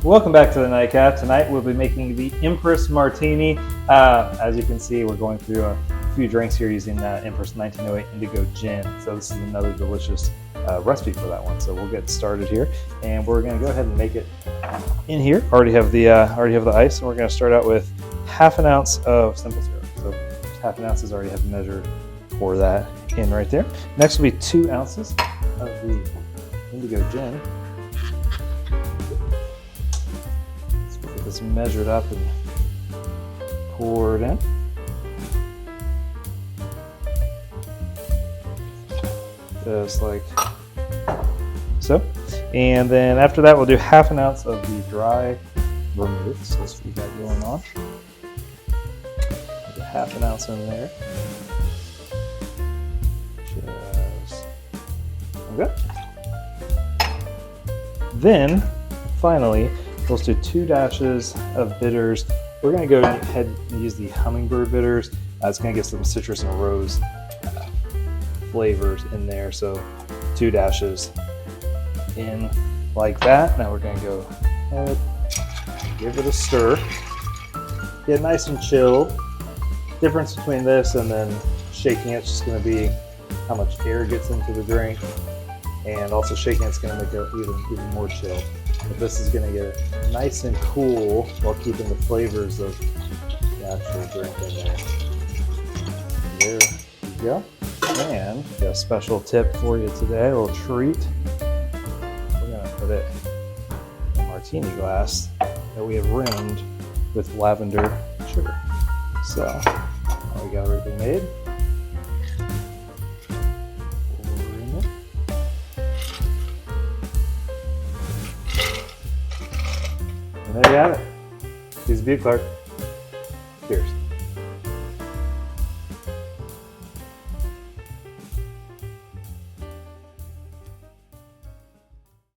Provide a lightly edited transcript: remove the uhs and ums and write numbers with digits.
Welcome back to the Nightcap. Tonight we'll be making the Empress Martini. As you can see, we're going through a few drinks here using Empress 1908 Indigo Gin. So this is another delicious recipe for that one. So we'll get started here, and we're going to go ahead and make it in here. Already have the ice, and we're going to start out with half an ounce of simple syrup. So half an ounce is already have measured for that in right there. Next will be 2 ounces of the Indigo Gin. This measured up and poured in. Just like so. And then after that, we'll do half an ounce of the dry vermouth. So that's what we got going on. Put half an ounce in there. Just okay. Then finally, let's do 2 dashes of bitters. We're going to go ahead and use the hummingbird bitters. It's going to get some citrus and rose flavors in there. So 2 dashes in like that. Now we're going to go ahead and give it a stir. Get nice and chilled. Difference between this and then shaking it's just going to be how much air gets into the drink. And also shaking it's going to make it even more chilled. But this is going to get nice and cool while keeping the flavors of the actual drink in there. There you go. And got a special tip for you today, a little treat. We're going to put it in a martini glass that we have rimmed with lavender sugar. So now we got everything made. And there you have it. Please be Clark. Cheers.